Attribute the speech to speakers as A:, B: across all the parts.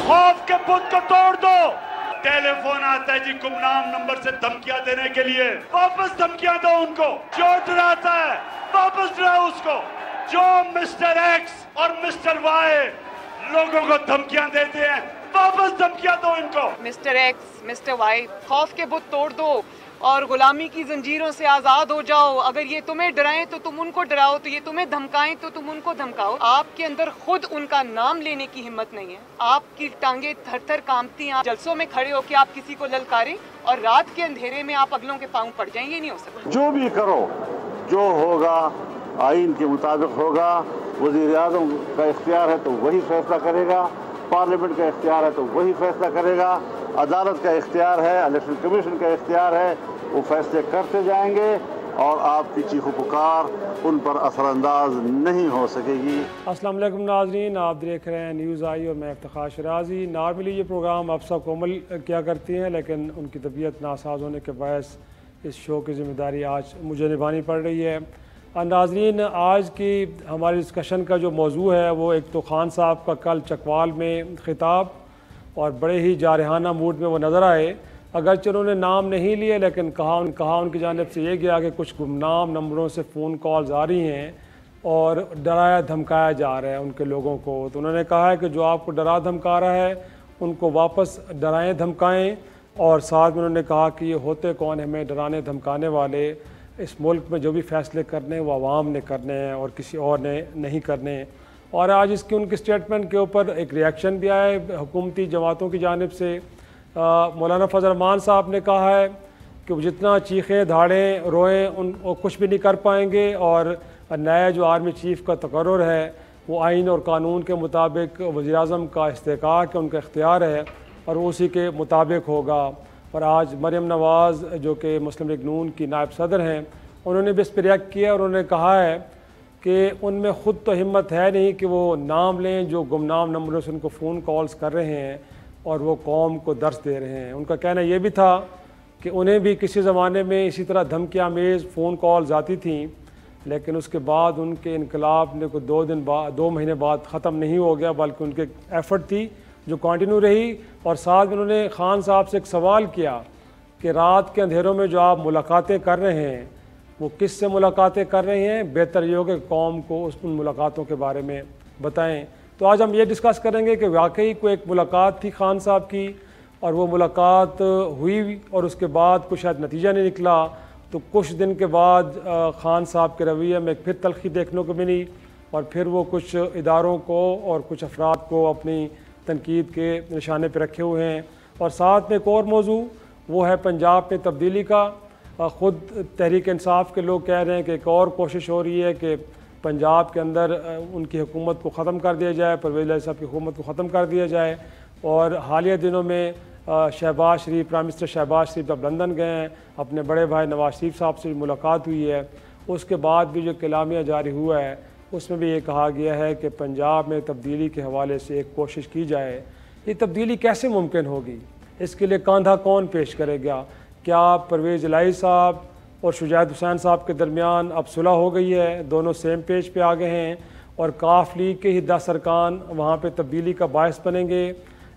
A: खौफ के बुत को तोड़ दो। टेलीफोन आता है जी गुमनाम नंबर से धमकियां देने के लिए, वापस धमकियां दो उनको। जो डराता है वापस डराओ उसको। जो मिस्टर एक्स और मिस्टर वाई लोगों को धमकियां देते हैं, वापस धमकियां दो इनको।
B: मिस्टर एक्स, मिस्टर वाई, खौफ के बुत तोड़ दो और गुलामी की जंजीरों से आज़ाद हो जाओ। अगर ये तुम्हें डराएं तो तुम उनको डराओ, तो ये तुम्हें धमकाएं तो तुम उनको धमकाओ। आपके अंदर खुद उनका नाम लेने की हिम्मत नहीं है। आपकी टांगे थर थर कांपती हैं। आप जलसों में खड़े हो कि आप किसी को ललकारें और रात के अंधेरे में आप अगलों के पाँव पड़ जाएं, ये नहीं हो सकता।
C: जो भी करो, जो होगा आइन के मुताबिक होगा। वज़ीर-ए-आज़म का इख्तियार है तो वही फैसला करेगा, पार्लियामेंट का इख्तियार है तो वही फैसला करेगा, अदालत का इख्तियार है, इलेक्शन कमीशन का इख्तियार है, वो फैसले करते जाएंगे और आपकी चीखो पुकार उन पर असरअंदाज नहीं हो सकेगी।
D: अस्सलाम वालेकुम नाज़रीन, आप देख रहे हैं न्यूज़ आई और मैं इफ्तिखार शराजी। नॉर्मली ये प्रोग्राम अफसा कोमल क्या करती हैं, लेकिन उनकी तबीयत नासाज होने के बायस इस शो की ज़िम्मेदारी आज मुझे निभानी पड़ रही है। नाज़रीन, आज की हमारी डिस्कशन का जो मौजू है वो एक तो खान साहब का कल चकवाल में ख़िताब, और बड़े ही जारहाना मूड में वो नज़र आए। अगरचे उन्होंने नाम नहीं लिए, लेकिन कहा उनकी जानिब से ये गया कि कुछ गुमनाम नंबरों से फ़ोन कॉल्स आ रही हैं और डराया धमकाया जा रहा है उनके लोगों को। तो उन्होंने कहा है कि जो आपको डरा धमका रहा है उनको वापस डराएं धमकाएं, और साथ में उन्होंने कहा कि ये होते कौन हैं हमें डराने धमकाने वाले। इस मुल्क में जो भी फ़ैसले करने हैं वो आवाम ने करने हैं और किसी और ने नहीं करने हैं। और आज इसकी उनकी स्टेटमेंट के ऊपर एक रिएक्शन भी आया है हुकूमती जमातों की जानिब से। मौलाना फजल रहमान साहब ने कहा है कि वो जितना चीखें धाड़ें रोएं वो कुछ भी नहीं कर पाएंगे, और नया जो आर्मी चीफ़ का तकर्रुर है वो आइन और कानून के मुताबिक वज़ीर-ए-आज़म का इस्तेकाक है, उनका इख्तियार है और वो उसी के मुताबिक होगा। और आज मरियम नवाज़ जो कि मुस्लिम लीग नून की नायब सदर हैं, उन्होंने भी इस पर रिएक्ट किया और उन्होंने कहा है कि उनमें ख़ुद तो हिम्मत है नहीं कि वो नाम लें जो गुमनाम नंबरों से उनको फ़ोन कॉल्स कर रहे हैं और वो कौम को दर्स दे रहे हैं। उनका कहना ये भी था कि उन्हें भी किसी ज़माने में इसी तरह धमकी आमेज़ फ़ोन कॉल्स आती थी, लेकिन उसके बाद उनके इनकलाब ने को 2 महीने बाद ख़त्म नहीं हो गया, बल्कि उनके एफ़र्ट थी जो कंटिन्यू रही। और साथ में उन्होंने खान साहब से एक सवाल किया कि रात के अंधेरों में जो आप मुलाकातें कर रहे हैं वो किस से मुलाकातें कर रहे हैं, बेहतर ये हो कि कौम को उन मुलाकातों के बारे में बताएं। तो आज हम ये डिस्कस करेंगे कि वाकई कोई एक मुलाकात थी खान साहब की और वो मुलाकात हुई और उसके बाद कुछ शायद नतीजा नहीं निकला, तो कुछ दिन के बाद खान साहब के रवैये में फिर तलखी देखने को मिली और फिर वो कुछ इदारों को और कुछ अफराद को अपनी तनकीद के निशाने पर रखे हुए हैं। और साथ में एक और मौजू वो है पंजाब में तब्दीली का। ख़ुद तहरीक इंसाफ के लोग कह रहे हैं कि एक और कोशिश हो रही है कि पंजाब के अंदर उनकी हुकूमत को ख़त्म कर दिया जाए, परवेज़ साहब की हुकूमत को ख़त्म कर दिया जाए। और हालिया दिनों में शहबाज शरीफ, प्राइम मिनिस्टर शहबाज शरीफ जब लंदन गए हैं, अपने बड़े भाई नवाज शरीफ साहब से मुलाकात हुई है, उसके बाद भी जो कलामिया जारी हुआ है उसमें भी ये कहा गया है कि पंजाब में तब्दीली के हवाले से एक कोशिश की जाए। ये तब्दीली कैसे मुमकिन होगी, इसके लिए कांधा कौन पेश करेगा? क्या परवेज़ इलाही साहब और शुजात हुसैन साहब के दरमियान अब सुलह हो गई है, दोनों सेम पेज पे आ गए हैं और काफ लीग के ही 10 अरकान वहाँ पे तब्दीली का बायस बनेंगे,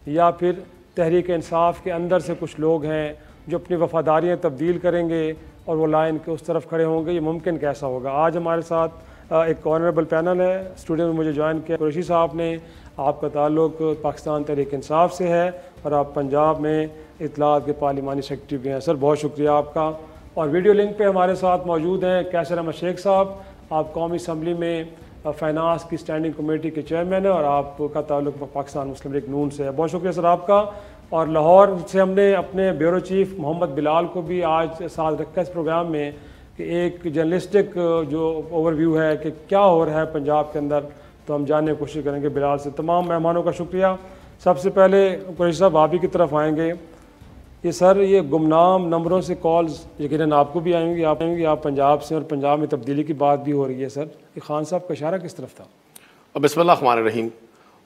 D: या फिर तहरीक इंसाफ के अंदर से कुछ लोग हैं जो अपनी वफ़ादारियाँ तब्दील करेंगे और वो लाइन के उस तरफ खड़े होंगे? ये मुमकिन कैसा होगा? आज हमारे साथ एक ऑनरेबल पैनल है। स्टूडियो में मुझे ज्वाइन किया कुरैशी साहब ने। आपका ताल्लुक पाकिस्तान तहरीक इंसाफ से है और आप पंजाब में इत्तलात के पार्लिमानी सेक्रेटरी भी हैं। सर बहुत शुक्रिया आपका। और वीडियो लिंक पे हमारे साथ मौजूद हैं कैसर अहमद शेख साहब, आप कौमी असम्बली में फ़ाइनांस की स्टैंडिंग कमेटी के चेयरमैन हैं और आपका ताल्लुक पाकिस्तान मुस्लिम लीग नून से है। बहुत शुक्रिया सर आपका। और लाहौर से हमने अपने ब्यूरो चीफ मोहम्मद बिलाल को भी आज साथ रखा इस प्रोग्राम में कि एक जर्नलिस्टिक जो ओवरव्यू है कि क्या हो रहा है पंजाब के अंदर, तो हम जानने की कोशिश करेंगे बिलाल से। तमाम मेहमानों का शुक्रिया। सबसे पहले कुरैशी साहब आप ही की तरफ आएंगे। ये सर ये गुमनाम नंबरों से कॉल्स यकीनन आपको भी आएंगी, आप पंजाब से और पंजाब में तब्दीली की बात भी हो रही है। सर ये खान साहब का इशारा किस तरफ था?
E: बिस्मिल्लाहिर्रहमानिर्रहीम।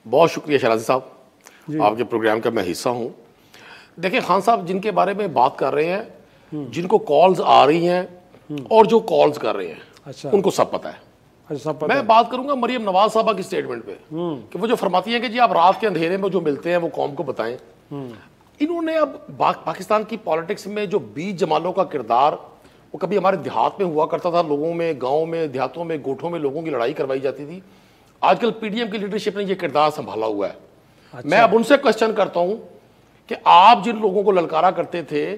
E: बहुत शुक्रिया शराजी साहब, आपके प्रोग्राम का मैं हिस्सा हूँ। देखिए खान साहब जिनके बारे में बात कर रहे हैं, जिनको कॉल्स आ रही हैं और जो कॉल्स कर रहे हैं,
D: अच्छा,
E: उनको सब पता है। मैं बात करूंगा मरियम नवाज साहबा की स्टेटमेंट पे कि वो जो फरमाती हैं कि जी आप रात के अंधेरे में जो मिलते हैं वो कौम को बताएं। इन्होंने अब पाकिस्तान की पॉलिटिक्स में जो बीज जमालों का किरदार, वो कभी हमारे देहात में हुआ करता था, लोगों में, गाँव में, देहातों में, गोठों में लोगों की लड़ाई करवाई जाती थी। आजकल पीडीएम की लीडरशिप ने यह किरदार संभाला हुआ है। अच्छा। मैं अब उनसे क्वेश्चन करता हूं कि आप जिन लोगों को ललकारा करते थे,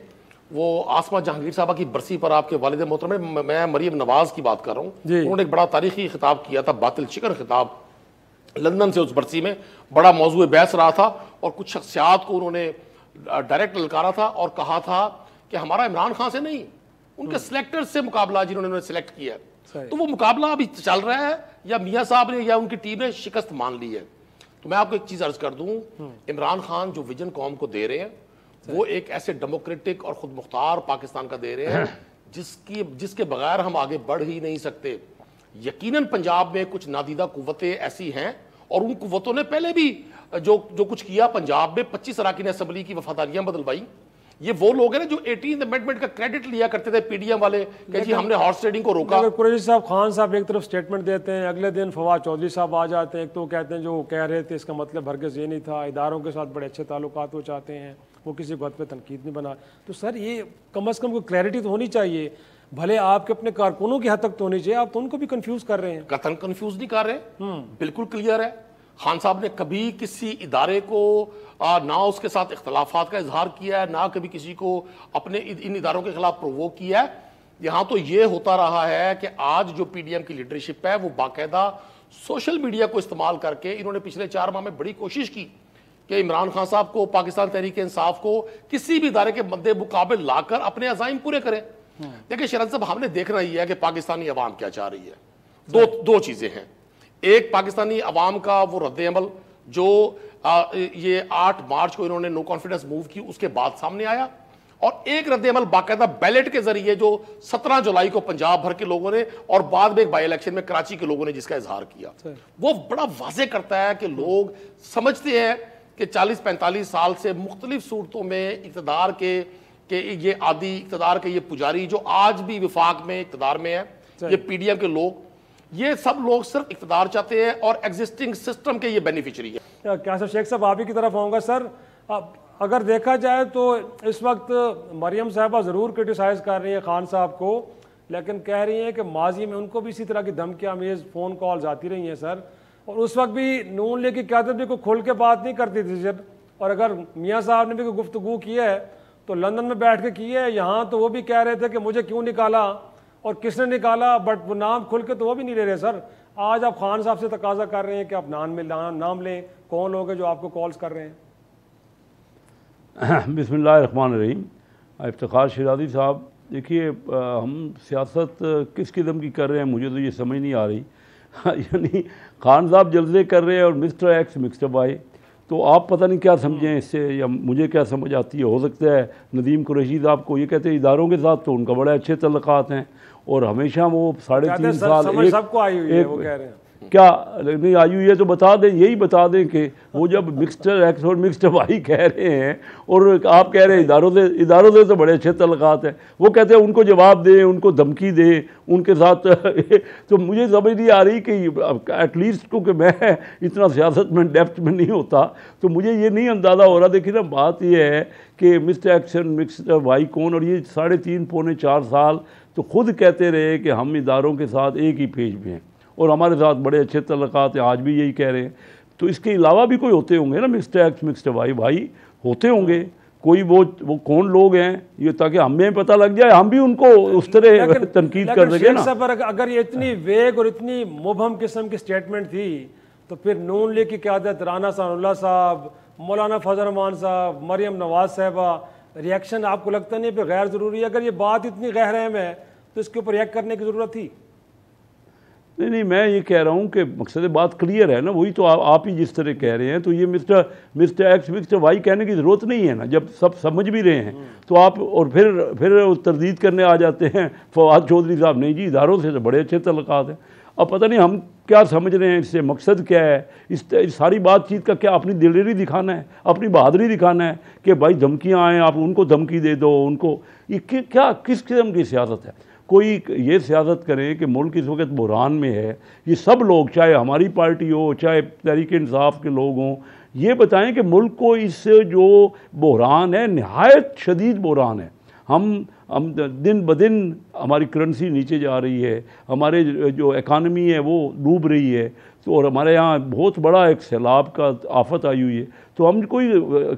E: वो आसमा जहांगीर साहबा की बरसी पर आपके वालिद मोहतरम, मैं मरियम नवाज की बात कर रहा हूं, उन्होंने एक बड़ा तारीखी खिताब किया था, बातिल शिकन खिताब, लंदन से उस बरसी में बड़ा मौजूद बहस रहा था और कुछ शख्सियात को उन्होंने डायरेक्ट ललकारा था और कहा था कि हमारा इमरान खान से नहीं, उनके सिलेक्टर्स से मुकाबला जिन्होंने सिलेक्ट किया। तो वो मुकाबला अभी चल रहा है या मियां साहब ने या उनकी टीम ने शिकस्त मान ली है। तो मैं आपको एक चीज अर्ज कर दूं, इमरान खान जो विजन कौम को दे रहे हैं वो एक ऐसे डेमोक्रेटिक और खुद मुख्तार पाकिस्तान का दे रहे हैं जिसके बगैर हम आगे बढ़ ही नहीं सकते। यकीनन पंजाब में कुछ नादीदा कुव्वतें ऐसी हैं और उन कुव्वतों ने पहले भी जो कुछ किया पंजाब में 25 अरकान असेंबली की वफादारियां बदलवाई। ये वो लोग हैं ना जो 18th अमेंडमेंट का क्रेडिट लिया करते थे पीडीएम वाले कि जी हमने हॉर्स ट्रेडिंग को रोका।
D: कुरैशी साहब, खान साहब एक तरफ स्टेटमेंट देते हैं, अगले दिन फवाद चौधरी साहब आ जाते हैं। एक तो कहते हैं जो कह रहे थे इसका मतलब हरगिज़ ये नहीं था, इदारों के साथ बड़े अच्छे ताल्लुकात वो चाहते हैं, वो किसी बात पे तनकीद नहीं बना। तो सर ये कम से कम कोई क्लैरिटी तो होनी चाहिए, भले आपके अपने कारकुनों की हद तक तो होनी चाहिए, आप तो उनको भी कंफ्यूज कर रहे हैं।
E: कतन कंफ्यूज नहीं कर रहे, बिल्कुल क्लियर है। खान साहब ने कभी किसी इदारे को ना उसके साथ इख्तलाफात का इजहार किया है, ना कभी किसी को अपने इन इदारों के खिलाफ प्रोवोक किया है। यहाँ तो ये होता रहा है कि आज जो पीडीएम की लीडरशिप है वो बाकायदा सोशल मीडिया को इस्तेमाल करके इन्होंने पिछले 4 माह में बड़ी कोशिश की कि इमरान खान साहब को, पाकिस्तान तहरीक इंसाफ को किसी भी इदारे के मद्दे मुकाबले लाकर अपने अज़ाइम पूरे करें। देखिए शरद साहब, हमने देखना ही है कि पाकिस्तानी अवाम क्या चाह रही है। दो चीजें हैं। एक, पाकिस्तानी अवाम का वो रद्द-ए-अमल जो ये 8 मार्च को इन्होंने नो कॉन्फिडेंस मूव की उसके बाद सामने आया, और एक रद्द-ए-अमल बाकायदा बैलेट के जरिए जो 17 जुलाई को पंजाब भर के लोगों ने और बाद में एक बाई इलेक्शन में कराची के लोगों ने जिसका इजहार किया, वो बड़ा वाज़े करता है कि लोग समझते हैं कि 40-45 साल से मुख्तलिफ सूरतों में इक़्तिदार के ये आदि इक़्तिदार के ये पुजारी जो आज भी विफाक में इक़्तिदार में है, ये पीडीएम के लोग, ये सब लोग सिर्फ इक़्तिदार चाहते हैं और एग्जिस्टिंग सिस्टम के ये बेनिफिशियरी है।
D: क्या सर, शेख साहब आप ही की तरफ आऊँगा सर। अगर देखा जाए तो इस वक्त मरियम साहबा ज़रूर क्रिटिसाइज़ कर रही है खान साहब को, लेकिन कह रही हैं कि माजी में उनको भी इसी तरह की धमकियाँ अमेज़ फ़ोन कॉल्स आती रही हैं सर, और उस वक्त भी नून लीग की क़यादत भी कोई खुल के बात नहीं करती थी सर। और अगर मियाँ साहब ने भी कोई गुफ्तगू की है तो लंदन में बैठ के की है, यहाँ तो वो भी कह रहे थे कि मुझे क्यों निकाला और किसने निकाला, बट वो नाम खुल के तो वो भी नहीं ले रहे सर। आज आप खान साहब से तकाजा कर रहे हैं कि आप नाम लें, कौन लोग हैं जो आपको कॉल्स कर रहे हैं?
F: बिस्मिल्लाहिर्रहमानिर्रहीम। इफ्तिखार शिराज़ी साहब, देखिए हम सियासत किस किस्म की कर रहे हैं मुझे तो ये समझ नहीं आ रही। यानी खान साहब जलसे कर रहे हैं और मिस्टर एक्स मिस्टर वाई, तो आप पता नहीं क्या समझें इससे, या मुझे क्या समझ आती है। हो सकता है नदीम कुरैशी साहब को ये कहते हैं इदारों के साथ तो उनका बड़े अच्छे तल्लुकात हैं और हमेशा वो 3.5 साल
D: सबको आई हुई है, वो कह रहे हैं
F: क्या नहीं आई हुई है, तो बता दें, यही बता दें कि वो जब मिक्सटर एक्स और मिक्सटर वाई कह रहे हैं और आप कह रहे हैं इदारों से तो बड़े अच्छे तल्लुकात हैं, वो कहते हैं उनको जवाब दें, उनको धमकी दें उनके साथ। तो मुझे समझ नहीं आ रही कि एटलीस्ट क्योंकि मैं इतना सियासत में डेप्थ में नहीं होता तो मुझे ये नहीं अंदाज़ा हो रहा। देखिए ना, बात यह है कि मिस्टर एक्स और मिस्टर वाई कौन, और ये 3.5-4 साल तो खुद कहते रहे कि हम इदारों के साथ एक ही पेज में हैं और हमारे साथ बड़े अच्छे तल्लुकात हैं, आज भी यही कह रहे हैं। तो इसके अलावा भी कोई होते होंगे ना, मिस्टर एक्स मिस्टर वाई भाई होते होंगे कोई, वो कौन लोग हैं ये, ताकि हमें पता लग जाए, हम भी उनको उस तरह तनकीद कर देंगे ना।
D: अगर ये इतनी वेग और इतनी मुबहम किस्म की स्टेटमेंट थी तो फिर नून लीग की क़यादत राना सनाउल्लाह साहब, मौलाना फजल रहमान साहब, मरियम नवाज साहबा, रिएक्शन आपको लगता नहीं है गैर ज़रूरी है? अगर ये बात इतनी गहरहम है तो इसके ऊपर रिएक्ट करने की ज़रूरत थी?
F: नहीं, मैं ये कह रहा हूँ कि मकसद बात क्लियर है ना, वही तो आप ही जिस तरह कह रहे हैं, तो ये मिस्टर एक्स मिस्टर वाई कहने की ज़रूरत नहीं है ना, जब सब समझ भी रहे हैं तो आप और फिर तरदीद करने आ जाते हैं फवाद चौधरी साहब, नहीं जी इदारों से तो बड़े अच्छे तल्लुकात हैं। अब पता नहीं हम क्या समझ रहे हैं, इससे मकसद क्या है, इस सारी बातचीत का क्या अपनी दिलेरी दिखाना है, अपनी बहादुरी दिखाना है कि भाई धमकियाँ आएँ आप उनको धमकी दे दो उनको, ये क्या किस किस्म की सियासत है? कोई ये सियासत करे कि मुल्क इस वक्त बुहरान में है, ये सब लोग, चाहे हमारी पार्टी हो, चाहे तहरीक इंसाफ के लोग हों, ये बताएं कि मुल्क को इस जो बुहरान है, नहायत शदीद बुहरान है। हम दिन ब दिन हमारी करेंसी नीचे जा रही है, हमारे जो इकानमी है वो डूब रही है, तो और हमारे यहाँ बहुत बड़ा एक सैलाब का आफत आई हुई है। तो हम कोई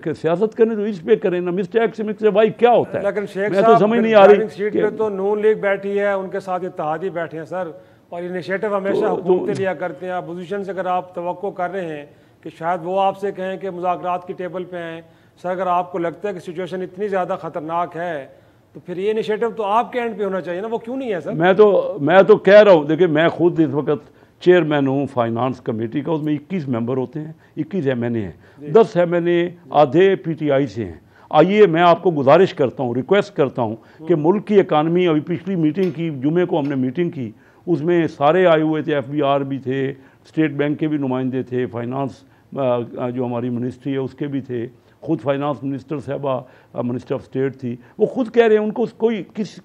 F: सियासत करें तो इस पे करें ना, मिस्टर एक्स मिस्टर वाई क्या होता है?
D: लेकिन शेख
F: मैं तो समझ नहीं आ रही
D: सीट पे तो नून लीग बैठी है, उनके साथ इत्तेहादी बैठे हैं सर, और इनिशिएटिव हमेशा हुकूमतें लिया करते हैं। अपोजिशन से अगर आप तवक्को कर रहे हैं कि शायद वो आपसे कहें कि मुज़ाकरात की टेबल पे आएँ, सर अगर आपको लगता है कि सिचुएशन इतनी ज़्यादा ख़तरनाक है तो फिर ये इनिशिएटिव तो आपके एंड पे होना चाहिए ना, वो क्यों नहीं है सर?
F: मैं तो कह रहा हूँ, देखिए मैं खुद इस वक्त चेयरमैन हूँ फाइनेंस कमेटी का, उसमें 21 मेंबर होते हैं, 21 MNA हैं, 10 MNA आधे PTI से हैं। आइए मैं आपको गुजारिश करता हूँ, रिक्वेस्ट करता हूँ कि मुल्क की इकानमी, अभी पिछली मीटिंग की, जुमे को हमने मीटिंग की, उसमें सारे आए हुए थे, FBR भी थे, स्टेट बैंक के भी नुमाइंदे थे, फाइनेंस जो हमारी मिनिस्ट्री है उसके भी थे, खुद फाइनेंस मिनिस्टर साहबा मिनिस्टर ऑफ स्टेट थी, वो खुद कह रहे हैं उनको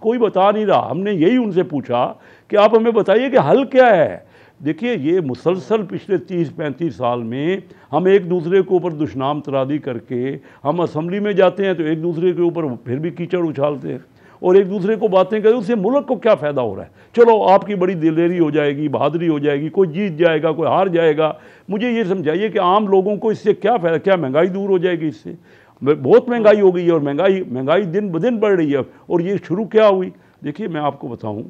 F: कोई बता नहीं रहा। हमने यही उनसे पूछा कि आप हमें बताइए कि हल क्या है। देखिए ये मुसलसल पिछले 30-35 साल में हम एक दूसरे के ऊपर दुश्मनाम तरादी करके, हम असम्बली में जाते हैं तो एक दूसरे के ऊपर फिर भी कीचड़ उछालते हैं और एक दूसरे को बातें करें, उससे मुल्क को क्या फ़ायदा हो रहा है? चलो आपकी बड़ी दिलेरी हो जाएगी, बहादुरी हो जाएगी, कोई जीत जाएगा, कोई हार जाएगा, मुझे ये समझाइए कि आम लोगों को इससे क्या फ़ायदा? क्या महंगाई दूर हो जाएगी इससे? बहुत महंगाई हो गई है और महंगाई दिन ब दिन बढ़ रही है। और ये शुरू क्या हुई? देखिए मैं आपको बताऊँ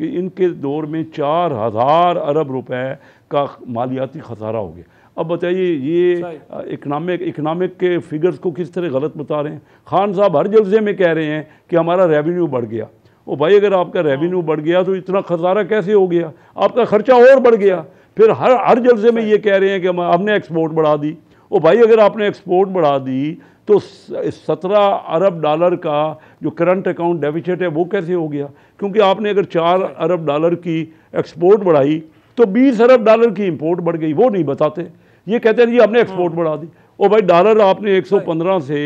F: कि इनके दौर में 4000 अरब रुपए का मालियाती खसारा हो गया। अब बताइए ये इकनॉमिक के फिगर्स को किस तरह गलत बता रहे हैं। खान साहब हर जलसे में कह रहे हैं कि हमारा रेवेन्यू बढ़ गया। ओ भाई अगर आपका रेवेन्यू बढ़ गया तो इतना खसारा कैसे हो गया? आपका खर्चा और बढ़ गया। फिर हर जलसे में ये कह रहे हैं कि हमने एक्सपोर्ट बढ़ा दी। ओ भाई अगर आपने एक्सपोर्ट बढ़ा दी तो 17 अरब डॉलर का जो करंट अकाउंट डेफिसिट है वो कैसे हो गया? क्योंकि आपने अगर 4 अरब डॉलर की एक्सपोर्ट बढ़ाई तो 20 अरब डॉलर की इंपोर्ट बढ़ गई। वो नहीं बताते, ये कहते हैं जी आपने एक्सपोर्ट बढ़ा दी। ओ भाई डॉलर आपने 115 से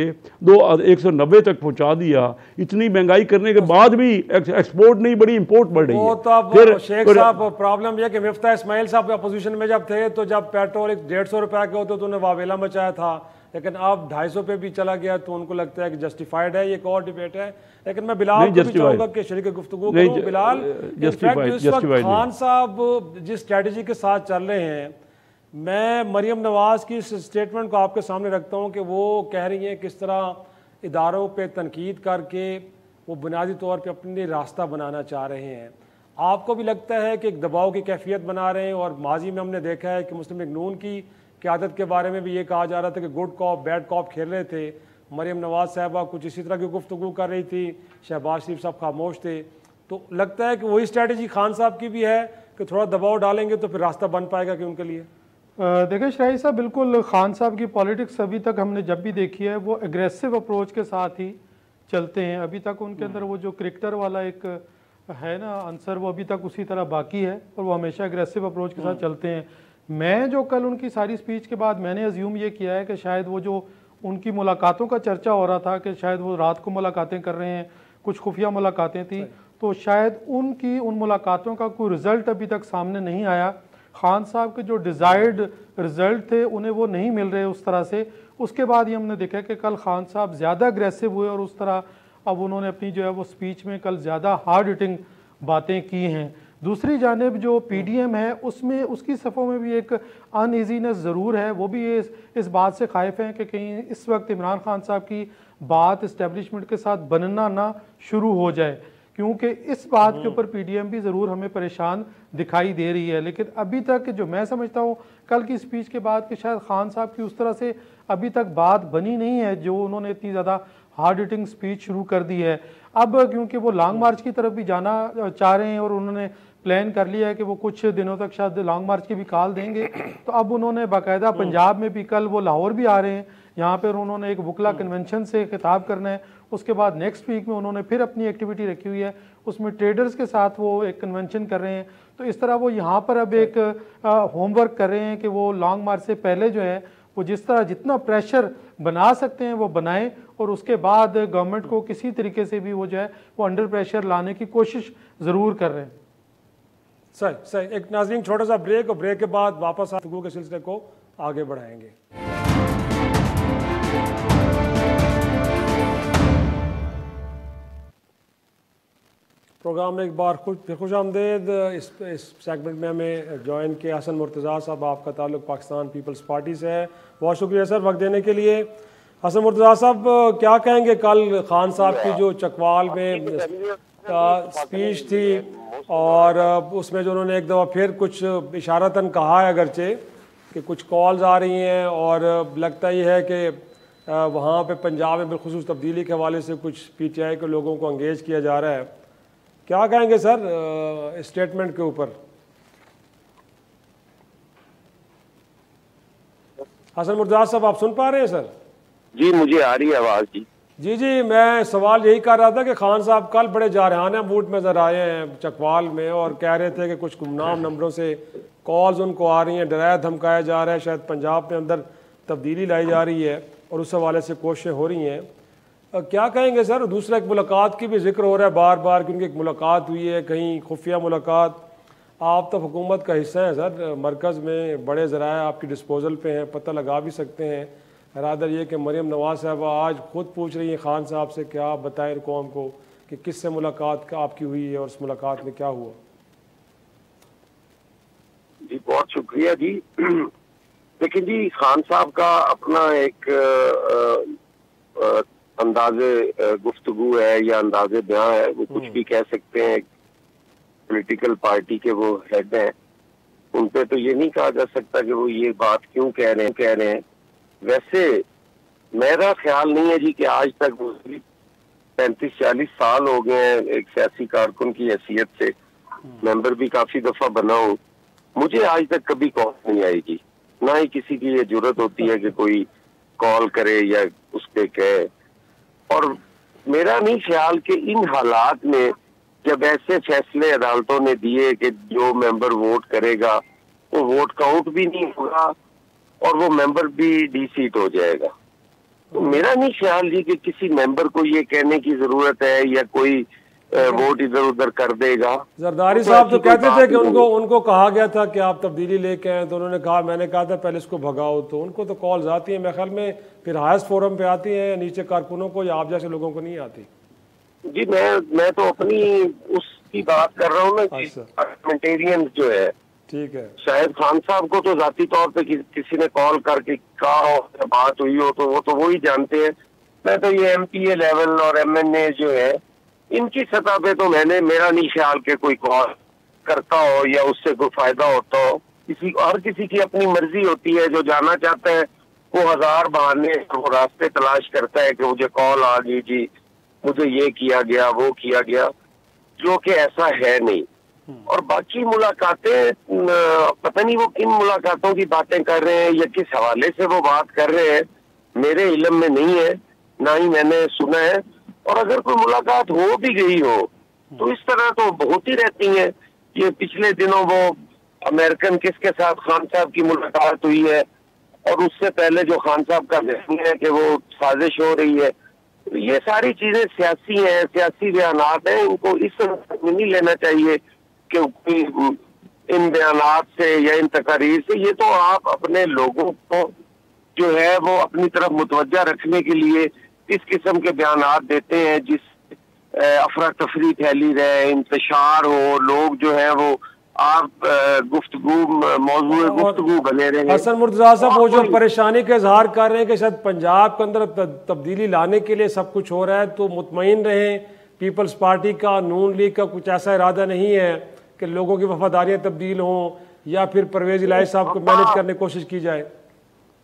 F: 190 तक पहुंचा दिया। इतनी महंगाई करने के बाद भी एक्सपोर्ट नहीं बढ़ी, इंपोर्ट बढ़ रही है।
D: तो अब शेख साहब प्रॉब्लम यह कि मिफ्ता इस्माइल साहब अपोजिशन में जब थे तो जब पेट्रोल 150 रुपए के होते तो उन्हें वावेला मचाया था, लेकिन अब 250 पे भी चला गया तो उनको लगता है कि जस्टिफाइड है। ये एक और डिबेट है। लेकिन मैं बिलाल को भी चाहूंगा कि शरीक गुफ्तगू करूं। बिलाल, खान साहब जिस स्ट्रेटजी के साथ चल रहे हैं, मैं मरियम नवाज की इस स्टेटमेंट को आपके सामने रखता हूं कि वो कह रही हैं किस तरह इदारों पे तनकीद करके वो बुनियादी तौर पे अपने लिए रास्ता बनाना चाह रहे हैं। आपको भी लगता है कि एक दबाव की कैफियत बना रहे हैं? और माजी में हमने देखा है कि मुस्लिम लीग नून की क़यादत के बारे में भी ये कहा जा रहा था कि गुड कॉप बैड कॉप खेल रहे थे। मरियम नवाज साहबा कुछ इसी तरह की गुफ्तगू कर रही थी, शहबाज शरीफ साहब खामोश थे। तो लगता है कि वही स्ट्रैटेजी खान साहब की भी है कि थोड़ा दबाव डालेंगे तो फिर रास्ता बन पाएगा कि उनके लिए?
G: देखिए शाही साहब, बिल्कुल खान साहब की पॉलिटिक्स अभी तक हमने जब भी देखी है वो एग्रेसिव अप्रोच के साथ ही चलते हैं। अभी तक उनके अंदर वो जो क्रिकेटर वाला एक है ना आंसर, वो अभी तक उसी तरह बाकी है और वो हमेशा एग्रेसिव अप्रोच के साथ चलते हैं। मैं जो कल उनकी सारी स्पीच के बाद मैंने अज्यूम ये किया है कि शायद वो जो उनकी मुलाकातों का चर्चा हो रहा था कि शायद वो रात को मुलाकातें कर रहे हैं, कुछ खुफिया मुलाकातें थी, तो शायद उनकी उन मुलाकातों का कोई रिजल्ट अभी तक सामने नहीं आया। खान साहब के जो डिज़ायर्ड रिजल्ट थे उन्हें वो नहीं मिल रहे उस तरह से। उसके बाद ही हमने देखा कि कल खान साहब ज़्यादा अग्रेसिव हुए और उस तरह अब उन्होंने अपनी जो है वो स्पीच में कल ज़्यादा हार्ड हिटिंग बातें की हैं। दूसरी जानिब जो PDM है उसमें उसकी सफ़ों में भी एक अनईजीनेस ज़रूर है। वो भी इस बात से खाइफ हैं कि कहीं इस वक्त इमरान खान साहब की बात इस्टेब्लिशमेंट के साथ बनना ना शुरू हो जाए, क्योंकि इस बात के ऊपर PDM भी ज़रूर हमें परेशान दिखाई दे रही है। लेकिन अभी तक जो मैं समझता हूँ कल की स्पीच के बाद कि शायद खान साहब की उस तरह से अभी तक बात बनी नहीं है जो उन्होंने इतनी ज़्यादा हार्ड हिटिंग स्पीच शुरू कर दी है। अब क्योंकि वो लॉन्ग मार्च की तरफ भी जाना चाह रहे हैं और उन्होंने प्लान कर लिया है कि वो कुछ दिनों तक शायद लॉन्ग मार्च की भी कॉल देंगे, तो अब उन्होंने बाकायदा पंजाब में भी, कल वो लाहौर भी आ रहे हैं, यहाँ पर उन्होंने एक वकला कन्वेंशन से खिताब करना है। उसके बाद नेक्स्ट वीक में उन्होंने फिर अपनी एक्टिविटी रखी हुई है, उसमें ट्रेडर्स के साथ वो एक कन्वेंशन कर रहे हैं। तो इस तरह वो यहाँ पर अब एक होमवर्क कर रहे हैं कि वो लॉन्ग मार्च से पहले जो है वो जिस तरह जितना प्रेशर बना सकते हैं वो बनाएं, और उसके बाद गवर्नमेंट को किसी तरीके से भी वो जो है वो अंडर प्रेशर लाने की कोशिश ज़रूर कर रहे हैं।
D: सही सही। एक नाज़रीन छोटा सा ब्रेक, और ब्रेक के बाद वापस गुफ्तगू के सिलसिले को आगे बढ़ाएंगे। प्रोग्राम में एक बार खुश आमदेद। इस सेगमेंट में हमें ज्वाइन किया हसन मुर्तज़ा साहब, आपका ताल्लुक़ पाकिस्तान पीपल्स पार्टी से है। बहुत शुक्रिया सर वक्त देने के लिए। हसन मुर्तज़ा साहब, क्या कहेंगे कल खान साहब की जो चकवाल में स्पीच थी, और उसमें जो उन्होंने एक दफ़ा फिर कुछ इशारतन कहा है अगरचे कि कुछ कॉल्स आ रही हैं, और लगता ही है कि वहाँ पे पंजाब में बिलखुसूस तब्दीली के हवाले से कुछ PTI के लोगों को एंगेज किया जा रहा है। क्या कहेंगे सर स्टेटमेंट के ऊपर? हसन मुर्तज़ा साहब, आप सुन पा रहे हैं सर?
H: जी, मुझे आ रही है आवाज़। जी
D: जी, मैं सवाल यही कर रहा था कि खान साहब कल बड़े जारहाना मूड में नजर आए हैं चकवाल में, और कह रहे थे कि कुछ गुमनाम नंबरों से कॉल्स उनको आ रही हैं, डराया धमकाया जा रहा है, शायद पंजाब में अंदर तब्दीली लाई जा रही है और उस हवाले से कोशिशें हो रही हैं। क्या कहेंगे सर? दूसरा, एक मुलाकात की भी जिक्र हो रहा है बार बार कि उनकी एक मुलाकात हुई है, कहीं खुफिया मुलाकात। आप तो हुकूमत का हिस्सा हैं सर, मरकज़ में बड़े ज़राए आपकी डिस्पोजल पे हैं, पता लगा भी सकते हैं। रादर ये कि मरीम नवाज साहब आज खुद पूछ रही हैं खान साहब से कि आप बताएं कौम को कि किससे मुलाकात आपकी हुई है और उस मुलाकात में क्या हुआ।
H: जी, बहुत शुक्रिया जी। लेकिन जी, खान साहब का अपना एक अंदाजे गुफ्तगू है या अंदाजे बयां है, वो कुछ भी कह सकते हैं। पॉलिटिकल पार्टी के वो हेड हैं, उन पे तो ये नहीं कहा जा सकता कि वो ये बात क्यों कह रहे हैं। वैसे मेरा ख्याल नहीं है जी कि आज तक 35-40 साल हो गए हैं एक सियासी कारकुन की हैसियत से, मेंबर भी काफी दफा बना हूँ, मुझे आज तक कभी कॉल नहीं आई जी। ना ही किसी की ये जरूरत होती है कि कोई कॉल करे या उस पे कहे। और मेरा नहीं ख्याल कि इन हालात में जब ऐसे फैसले अदालतों ने दिए कि जो मेंबर वोट करेगा वो वोट काउंट भी नहीं होगा और वो मेंबर भी डी-सीट हो जाएगा, तो मेरा नहीं ख्याल जी कि किसी मेंबर को ये कहने की जरूरत है या कोई वोट इधर उधर कर देगा।
D: जरदारी साहब तो कहते थे कि उनको कहा गया था कि आप तब्दीली लेके आए, तो उन्होंने कहा, मैंने कहा था पहले इसको भगाओ, तो उनको तो कॉल्स आती हैं मेरे ख्याल में, फिर हाईएस्ट फोरम पे आती हैं, नीचे कारकुनों को या आप जैसे लोगों को नहीं आती।
H: जी, मैं तो अपनी उसकी बात कर रहा हूँ ना, पार्लियामेंटेरियन जो है, ठीक है, शायद खान साहब को तो जाती तौर पे किसी ने कॉल करके कहा हो, बात हुई हो, तो वो ही जानते हैं। मैं तो ये MPA लेवल और MNA जो है, इनकी सतह पे तो मेरा नहीं ख्याल के कोई कॉल करता हो या उससे कोई फायदा होता हो। हर किसी की अपनी मर्जी होती है, जो जाना चाहता है वो हजार बहाने वो रास्ते तलाश करता है कि मुझे कॉल आ गई जी, मुझे ये किया गया वो किया गया, जो कि ऐसा है नहीं। और बाकी मुलाकातें, पता नहीं वो किन मुलाकातों की बातें कर रहे हैं या किस हवाले से वो बात कर रहे हैं, मेरे इल्म में नहीं है, ना ही मैंने सुना है। और अगर कोई मुलाकात हो भी गई हो तो इस तरह तो बहुत ही रहती है। ये पिछले दिनों वो अमेरिकन किसके साथ खान साहब की मुलाकात हुई है, और उससे पहले जो खान साहब का जहन है कि वो साजिश हो रही है, तो ये सारी चीजें सियासी हैं, सियासी बयानात हैं, इनको इस तरह में नहीं लेना चाहिए कि इन बयानात से या इन तकारीर से। ये तो आप अपने लोगों को जो है वो अपनी तरफ मुतवज्जा रखने के लिए इस किस्म के बयानात देते हैं, जिस अफरा तफरी फैली रहे, इंतशार हो, लोग जो है वो आप गुफ्तगू बने रहे।
D: हसन मुर्तज़ा साहब, वो जो परेशानी का इजहार कर रहे हैं कि शायद पंजाब के अंदर तब्दीली लाने के लिए सब कुछ हो रहा है, तो मुतमईन रहें, पीपल्स पार्टी का, नून लीग का कुछ ऐसा इरादा नहीं है कि लोगों की वफादारियां तब्दील हों या फिर परवेज इलाही साहब को मैनेज करने की कोशिश की जाए।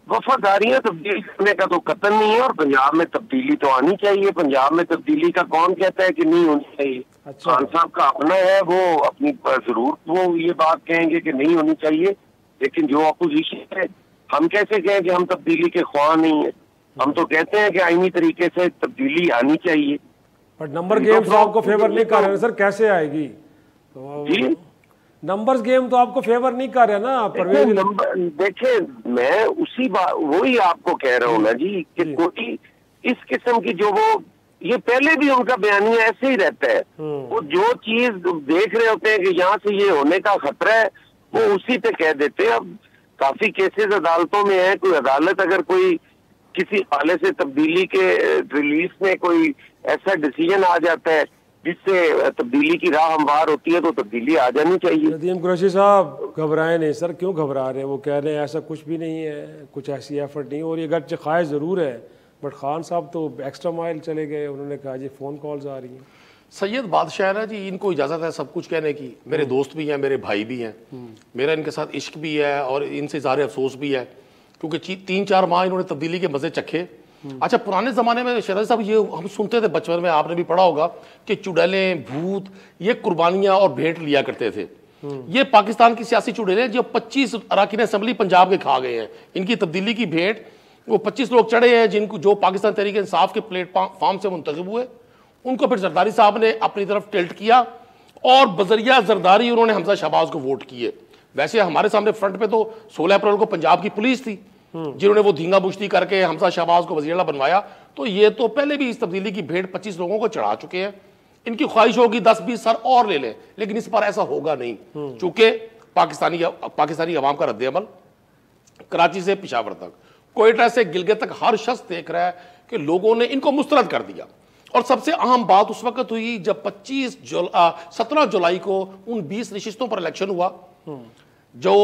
H: वफादारियां तब्दील करने का तो कतन नहीं है, और पंजाब में तब्दीली तो आनी चाहिए। पंजाब में तब्दीली का कौन कहता है कि नहीं होनी चाहिए? अच्छा। खान साहब का अपना है, वो अपनी जरूर वो ये बात कहेंगे कि नहीं होनी चाहिए, लेकिन जो अपोजिशन है, हम कैसे कहें कि हम तब्दीली के ख्वाह नहीं है? हम तो कहते हैं कि आईनी तरीके से तब्दीली आनी चाहिए।
D: बट नंबर गेम साहब को फेवर नहीं कर रहे सर, कैसे आएगी? तो नंबर्स गेम तो आपको फेवर नहीं कर रहा ना परवेज।
H: देखिए मैं उसी बात वही आपको कह रहा हूँ ना जी कि कोई इस किस्म की जो वो ये पहले भी उनका बयानिया ऐसे ही रहता है, वो जो चीज देख रहे होते हैं कि यहाँ से ये होने का खतरा है वो उसी पे कह देते हैं। अब काफी केसेस अदालतों में है, कोई अदालत अगर कोई किसी हवाले से तब्दीली के रिलीज में कोई ऐसा डिसीजन आ जाता है जिससे तब्दीली की राह हमवार होती है तो तब्दीली आ जानी चाहिए।
D: नदीम कुरैशी साहब घबराए नहीं सर, क्यों घबरा रहे हैं? वो कह रहे हैं ऐसा कुछ भी नहीं है, कुछ ऐसी एफर्ट नहीं, और ये गर्च ख्वाहिश ज़रूर है, बट खान साहब तो एक्स्ट्रा माइल चले गए। उन्होंने कहा जी फ़ोन कॉल्स आ रही हैं।
E: सैयद बादशाह है ना जी, इनको इजाज़त है सब कुछ कहने की। मेरे दोस्त भी हैं, मेरे भाई भी हैं, मेरा इनके साथ इश्क भी है और इनसे इज़हार अफसोस भी है, क्योंकि 3-4 माह इन्होंने तब्दीली के मज़े चखे। अच्छा, पुराने ज़माने में शहजाद साहब ये हम सुनते थे बचपन में, आपने भी पढ़ा होगा कि चुड़ैलें, भूत, ये कुर्बानियाँ और भेंट लिया करते थे। ये पाकिस्तान की सियासी चुड़ैलें जो 25 अरकान असम्बली पंजाब के खा गए हैं, इनकी तब्दीली की भेंट वो 25 लोग चढ़े हैं जिनको जो पाकिस्तान तहरीक इंसाफ के प्लेटफॉर्म से मुंतखब हुए, उनको फिर जरदारी साहब ने अपनी तरफ टिल्ट किया और बजरिया जरदारी उन्होंने हमजा शहबाज को वोट किए। वैसे हमारे सामने फ्रंट पे तो 16 अप्रैल को पंजाब की पुलिस थी जिन्होंने वो धींगा बुश्ती करके हमजा शहबाज को वज़ीर आला बनवाया। तो ये तो पहले भी इस तब्दीली की भेंट 25 लोगों को चढ़ा चुके हैं। इनकी ख्वाहिश होगी 10-20 सर और ले लें, लेकिन इस पर ऐसा होगा नहीं, चूंकि पाकिस्तानी अवाम का रद्द-ए-अमल कराची से पेशावर तक, कोयटा से गिलगित तक हर शख्स देख रहा है कि लोगों ने इनको मुस्तरद कर दिया। और सबसे अहम बात उस वक्त हुई जब 17 जुलाई को उन 20 नशिस्तों पर इलेक्शन हुआ जो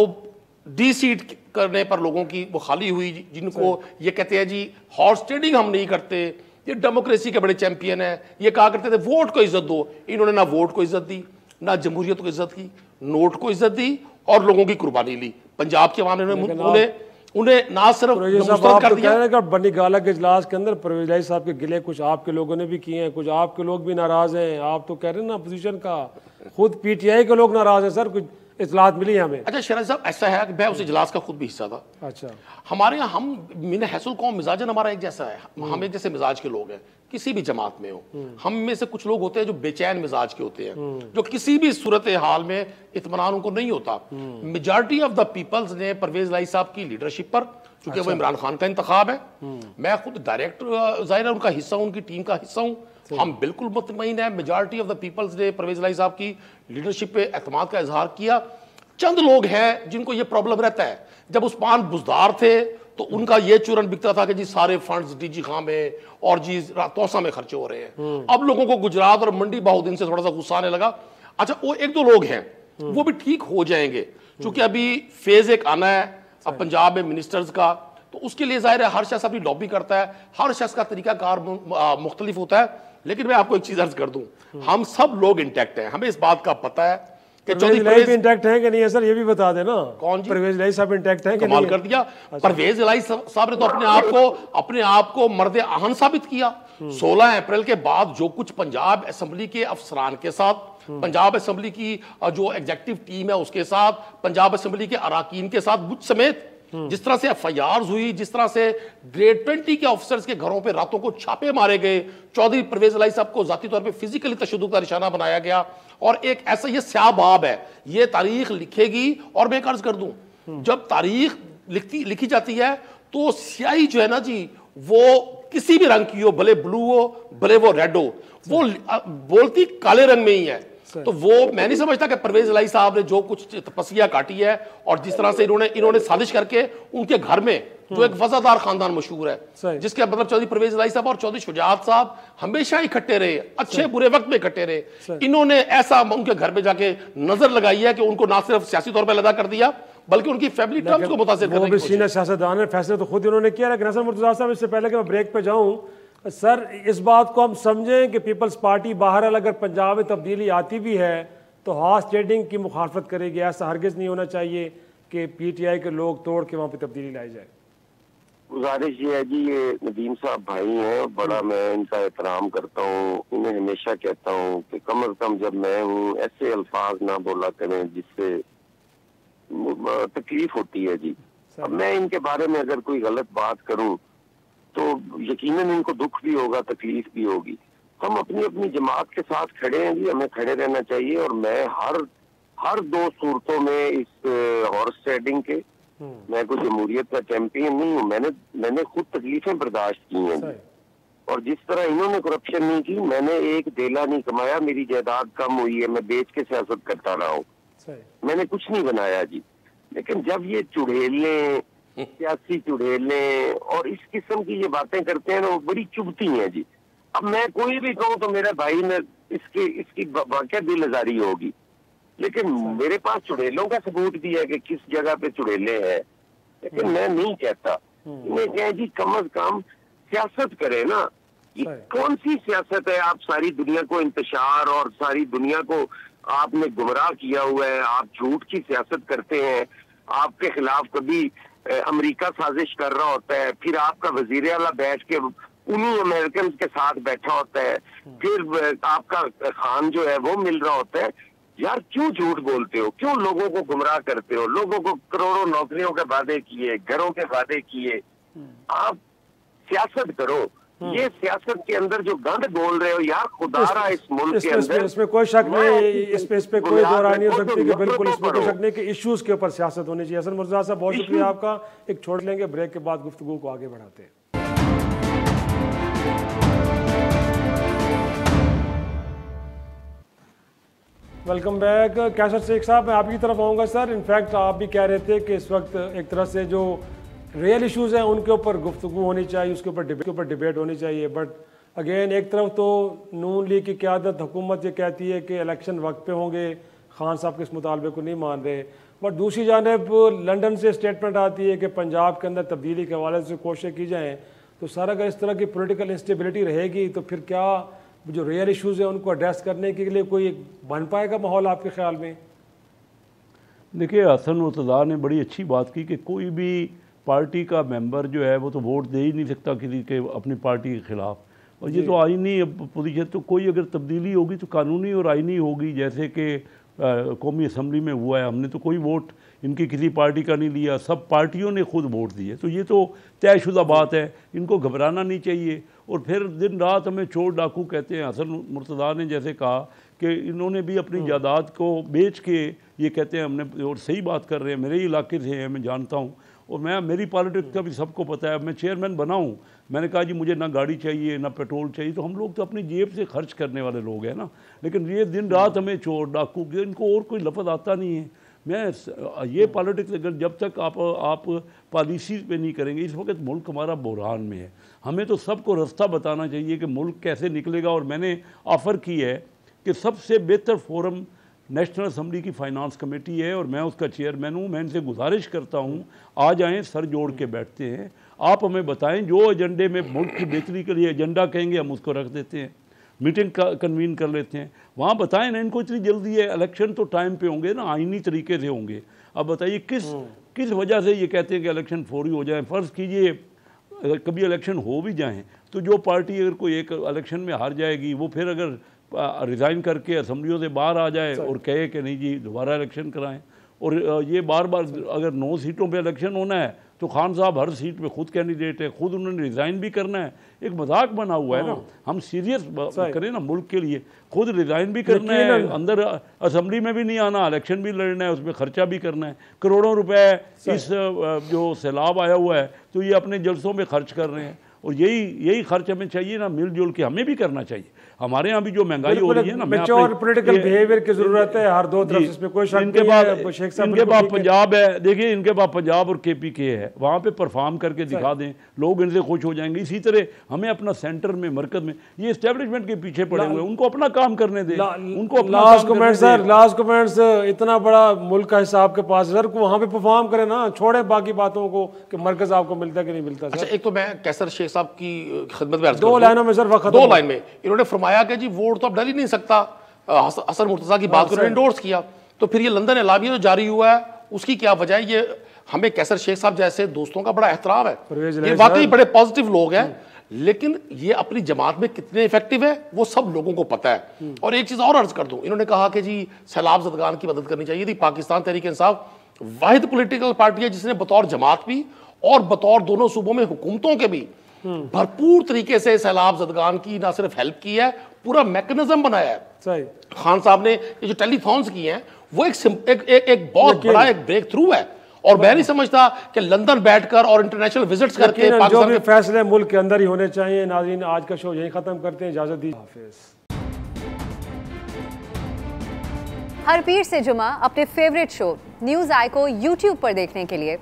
E: डी सीट करने पर लोगों की वो खाली हुई, जिनको ये कहते हैं जी हॉर्स ट्रेडिंग हम नहीं करते, ये डेमोक्रेसी के बड़े चैंपियन है, ये कहा करते थे वोट को इज्जत दो। इन्होंने ना वोट को इज्जत दी, ना जमहूरियत को इज्जत की, नोट को इज्जत दी और लोगों की कुर्बानी ली। पंजाब के अवाम ने उन्हें ना सिर्फ कर दिया।
D: बनी गाला के इजलास के अंदर परवेज इलाही साहब के गिले कुछ आपके लोगों ने भी किए हैं, कुछ आपके लोग भी नाराज हैं। आप तो कह रहे हैं ना अपोजिशन का, खुद पीटीआई के लोग नाराज हैं सर, कुछ इतलात मिली हमें।
E: अच्छा शहजाद साहब, ऐसा है कि मैं उस इजलास का खुद भी हिस्सा था।
D: अच्छा, हमारे यहाँ
E: हम हैसुल कौम मिजाजन हमारा एक जैसा है, हम एक जैसे मिजाज के लोग हैं, किसी भी जमात में हो। हम में से कुछ लोग होते हैं जो बेचैन मिजाज के होते हैं, जो किसी भी सूरत हाल में इत्मीनान उनको नहीं होता। मेजॉरिटी ऑफ द पीपल्स ने परवेज इलाही साहब की लीडरशिप पर, क्योंकि वो इमरान खान का इंतखाब है, मैं खुद डायरेक्ट जाहिर है उनका हिस्सा हूँ, उनकी टीम का हिस्सा हूँ, हम बिल्कुल मुतमईन है। मेजॉरिटी ऑफ द पीपल्स ने परवेज इलाही साहब की लीडरशिप पे एतमाद का इजहार किया। चंद लोग हैं जिनको ये प्रॉब्लम रहता है, जब उस्मान बुजदार थे तो उनका ये चूरन बिकता था कि जी सारे फंड्स डीजी खां में और जी तोसा में खर्चे हो रहे हैं। अब लोगों को गुजरात और मंडी बहुद्दीन से थोड़ा सा गुस्सा आने लगा। अच्छा, वो 1-2 लोग हैं वो भी ठीक हो जाएंगे, क्योंकि अभी फेज 1 आना है अब पंजाब में मिनिस्टर्स का, तो उसके लिए जाहिर है हर शख्स अपनी लॉबी करता है, हर शख्स का तरीकाकार मुख्तलिफ होता है। लेकिन मैं आपको एक चीज अर्ज कर दूं, हम सब लोग इंटैक्ट हैं, हमें इस बात का पता है कि
D: परवेज इलाही इंटैक्ट है कि नहीं है सर, ये भी बता देना।
E: कौन जी?
D: परवेज इलाही साहब इंटैक्ट है कि
E: कमाल
D: नहीं?
E: कर दिया। परवेज इलाही साहब ने तो अपने आप को मर्द आहन साबित किया। 16 अप्रैल के बाद जो कुछ पंजाब असेंबली के अफसरान के साथ, पंजाब असेंबली की जो एग्जीक्यूटिव टीम है उसके साथ, पंजाब असेंबली के अराकीन के साथ, मुझ समेत जिस तरह से एफआईआर हुई, जिस तरह से ग्रेड 20 के ऑफिसर्स के घरों पे रातों को छापे मारे गए, चौधरी परवेज इलाही साहब को जाती तौर पे फिजिकली तशद्दुद का निशाना बनाया गया, और एक ऐसा ये स्याबाब है, ये तारीख लिखेगी। और मैं अर्ज कर दूं, जब तारीख लिखी जाती है तो स्याही जो है ना जी, वो किसी भी रंग की हो, भले ब्लू हो भले वो रेड हो, वो बोलती काले रंग में ही है। तो वो मैं नहीं समझता कि परवेज इलाही साहब ने जो कुछ तपस्या काटी है और जिस तरह से इन्होंने साजिश करके उनके घर में जो एक वफादार खानदान मशहूर है, जिसके मतलब चौधरी परवेज इलाही साहब और चौधरी शुजात साहब हमेशा इकट्ठे रहे, अच्छे बुरे वक्त में इकट्ठे रहे। इन्होंने ऐसा उनके घर में जाके नजर लगाई है कि उनको ना सिर्फ सियासी तौर पर लदा कर दिया बल्कि उनकी फैमिली टर्म्स को मुतासिर करने की
D: सीनियर सियासतदान है, फैसले तो खुद इन्होंने किया। लेकिन हसन मुर्तजा साहब, इससे पहले कि मैं ब्रेक पे जाऊं सर, इस बात को हम समझें कि पीपल्स पार्टी बहरहाल अगर पंजाब में तब्दीली आती भी है तो हॉर्स ट्रेडिंग की मुखालफत करेगी। ऐसा हरगिज़ नहीं होना चाहिए कि पीटीआई के लोग तोड़ के वहाँ पे तब्दीली लाई जाए।
H: गुजारिश ये है जी, ये नदीम साहब भाई हैं, बड़ा मैं इनका एहतराम करता हूँ, इन्हें हमेशा कहता हूँ कि कम अज कम जब मैं हूँ ऐसे अल्फाज ना बोला करें जिससे तकलीफ होती है जी। अब मैं इनके बारे में अगर कोई गलत बात करूं तो यकीनन इनको दुख भी होगा, तकलीफ भी होगी। हम अपनी अपनी जमात के साथ खड़े हैं जी, हमें खड़े रहना चाहिए। और मैं हर 2 सूरतों में इस हॉर्स ट्रेडिंग के, मैं कोई जमहूरियत का चैंपियन नहीं हूँ, मैंने खुद तकलीफें बर्दाश्त की हैं और जिस तरह इन्होंने करप्शन नहीं की, मैंने एक देला नहीं कमाया, मेरी जायदाद कम हुई है, मैं बेच के सियासत करता रहा हूँ, मैंने कुछ नहीं बनाया जी। लेकिन जब ये चुड़ैलें, सियासी चुड़ैलें और इस किस्म की ये बातें करते हैं ना, वो बड़ी चुभती हैं जी। अब मैं कोई भी कहूँ तो मेरे भाई ने इसकी वाकई दिल आजारी होगी, लेकिन मेरे पास चुड़ैलों का सबूत भी है कि किस जगह पे चुड़ैले हैं, लेकिन मैं नहीं कहता। इन्हें कहें जी कम अज कम सियासत करे ना। ये कौन सी सियासत है? आप सारी दुनिया को इंतशार और सारी दुनिया को आपने गुमराह किया हुआ है, आप झूठ की सियासत करते हैं, आपके खिलाफ कभी अमेरिका साजिश कर रहा होता है, फिर आपका वजीर आला बैठ के उन्हीं अमेरिकन के साथ बैठा होता है, फिर आपका खान जो है वो मिल रहा होता है। यार क्यों झूठ बोलते हो, क्यों लोगों को गुमराह करते हो? लोगों को करोड़ों नौकरियों के वादे किए, घरों के वादे किए, आप सियासत करो। ये सियासत के अंदर जो गंद बोल रहे हो यार, खुदारा इस मुल्क के अंदर,
D: इसमें कोई शक नहीं, इस पे कोई दो राय नहीं हो सकती कि बिल्कुल इसमें कोई शक नहीं कि इश्यूज के ऊपर सियासत होनी चाहिए। हसन मुर्तज़ा साहब बहुत शुक्रिया आपका, एक छोड़ लेंगे, ब्रेक के बाद गुफ्तगू को आगे बढ़ाते हैं। Welcome back. कैसर शेख साहब, मैं आपकी तरफ आऊँगा सर। इनफैक्ट आप भी कह रहे थे कि इस वक्त एक तरह से जो रियल इश्यूज़ हैं उनके ऊपर गुफ्तगू होनी चाहिए, उसके ऊपर डिबेट होनी चाहिए। बट अगेन एक तरफ तो नून लीग की क़यादत, हुकूमत ये कहती है कि इलेक्शन वक्त पे होंगे, खान साहब के इस मुतालबे को नहीं मान रहे। बट दूसरी जानिब लंदन से स्टेटमेंट आती है कि पंजाब के अंदर तब्दीली के हवाले से कोशिश की जाए। तो सर अगर इस तरह की पॉलिटिकल इंस्टेबिलिटी रहेगी तो फिर क्या जो रियल इश्यूज़ हैं उनको एड्रेस करने के लिए कोई बन पाएगा माहौल आपके ख्याल में?
F: देखिए, हसन मुर्तज़ा ने बड़ी अच्छी बात की कि कोई भी पार्टी का मेंबर जो है वो तो वोट दे ही नहीं सकता किसी के अपनी पार्टी के ख़िलाफ़, और ये तो आईनी पोजीशन। तो कोई अगर तब्दीली होगी तो कानूनी और आईनी होगी, जैसे कि कौमी असम्बली में हुआ है। हमने तो कोई वोट इनकी किसी पार्टी का नहीं लिया, सब पार्टियों ने खुद वोट दिए। तो ये तो तयशुदा बात है, इनको घबराना नहीं चाहिए। और फिर दिन रात हमें चोर डाकू कहते हैं। हसन मुर्तज़ा ने जैसे कहा कि इन्होंने भी अपनी जायदाद को बेच के ये कहते हैं हमने, और सही बात कर रहे हैं, मेरे इलाके से हैं, मैं जानता हूँ, और मेरी पॉलिटिक्स का भी सबको पता है। मैं चेयरमैन बना हूँ, मैंने कहा जी मुझे ना गाड़ी चाहिए ना पेट्रोल चाहिए, तो हम लोग तो अपनी जेब से खर्च करने वाले लोग हैं ना। लेकिन ये दिन रात हमें चोर डाकू, इनको और कोई लफ्ज़ आता नहीं है। मैं ये पॉलिटिक्स अगर जब तक आप पॉलिसी पे नहीं करेंगे, इस वक्त मुल्क हमारा बुहरान में है, हमें तो सबको रास्ता बताना चाहिए कि मुल्क कैसे निकलेगा। और मैंने ऑफ़र की है कि सबसे बेहतर फोरम नेशनल असम्बली की फ़ाइनांस कमेटी है और मैं उसका चेयरमैन हूँ। मैं इनसे गुजारिश करता हूँ आ जाएँ, सर जोड़ के बैठते हैं, आप हमें बताएं जो एजेंडे में मुल्क की बेहतरी के लिए एजेंडा कहेंगे हम उसको रख देते हैं, मीटिंग कन्वीन कर लेते हैं। वहाँ बताएं ना, इनको इतनी जल्दी है, इलेक्शन तो टाइम पे होंगे ना, आईनी तरीके से होंगे। अब बताइए किस वजह से ये कहते हैं कि इलेक्शन फौरी हो जाए। फ़र्ज़ कीजिए कभी इलेक्शन हो भी जाएँ तो जो पार्टी अगर कोई एक इलेक्शन में हार जाएगी, वो फिर अगर रिज़ाइन करके असम्बलियों से बाहर आ जाए और कहे कि नहीं जी दोबारा इलेक्शन कराएं, और ये बार बार अगर 9 सीटों पे इलेक्शन होना है तो खान साहब हर सीट पे खुद कैंडिडेट है, खुद उन्होंने रिज़ाइन भी करना है। एक मजाक बना हुआ है ना, हम सीरियस करें ना मुल्क के लिए, खुद रिज़ाइन भी करना है, अंदर असम्बली में भी नहीं आना, इलेक्शन भी लड़ना है, उसमें खर्चा भी करना है। करोड़ों रुपए इस जो सैलाब आया हुआ है तो ये अपने जलसों में खर्च कर रहे हैं, और यही खर्च हमें चाहिए ना, मिलजुल के हमें भी करना चाहिए। हमारे यहाँ भी जो महंगाई हो रही है ना,
D: मैच्योर पॉलिटिकल बिहेवियर की जरूरत है हर दो तरफ, इसमें कोई शक नहीं है।
F: इनके पास पंजाब है, देखिए इनके पास पंजाब और KPK है, वहाँ पे परफॉर्म करके दिखा दें, लोग इनसे खुश हो जाएंगे। इसी तरह हमें अपना सेंटर में, मरकज में, ये एस्टेब्लिशमेंट के पीछे पड़े हुए हैं, उनको अपना काम करने दें, उनको अपना
D: last comment sir, last comments, इतना बड़ा मुल्क का हिस्सा आपके पास सर, को वहाँ पे परफॉर्म करें ना, छोड़े बाकी बातों को कि मरकज आपको मिलता है कि नहीं मिलता।
E: अच्छा, एक तो मैं कैसर शेख साहब की खिदमत में
D: 2 लाइनों में सर, वक्त
E: 2 लाइन में इन्होंने फरमाया कि जी वोट तो अब डर ही नहीं सकता। हसन मुर्तज़ा की बात को एंडोर्स किया, तो फिर ये लंदन एलामिया जो जारी हुआ है उसकी क्या वजह है? ये हमें कैसर शेख साहब जैसे दोस्तों का बड़ा एहतराम है, ये वाकई बड़े पॉजिटिव लोग हैं, लेकिन ये अपनी जमात में कितने इफेक्टिव है वो सब लोगों को पता है। और एक चीज और अर्ज कर दूं, इन्होंने कहा कि जी सैलाब ज़दगान की मदद करनी चाहिए थी। पाकिस्तान तहरीक इंसाफ वाहिद पॉलिटिकल पार्टी है जिसने बतौर जमात भी और बतौर दोनों सूबों में हुकूमतों के भी भरपूर तरीके से सैलाब ज़दगान की ना सिर्फ हेल्प की है, पूरा मैकेनिज्म बनाया है।
D: सही।
E: खान साहब ने ये जो टेलीथॉन्स किए हैं वो एक बहुत बड़ा एक ब्रेक थ्रू है, और मैं नहीं समझता कि लंदन बैठकर और इंटरनेशनल विजिट्स करके
D: जो भी फैसले मुल्क के अंदर ही होने चाहिए। नाज़रीन, आज का शो यहीं खत्म करते हैं, इजाजत दीजिए, हाफिज़।
I: हर पीर से जुमा अपने फेवरेट शो न्यूज़ आई को YouTube पर देखने के लिए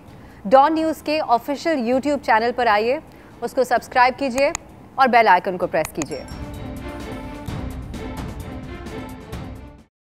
I: डॉन न्यूज़ के ऑफिशियल YouTube चैनल पर आइए, उसको सब्सक्राइब कीजिए और बेल आइकन को प्रेस कीजिए।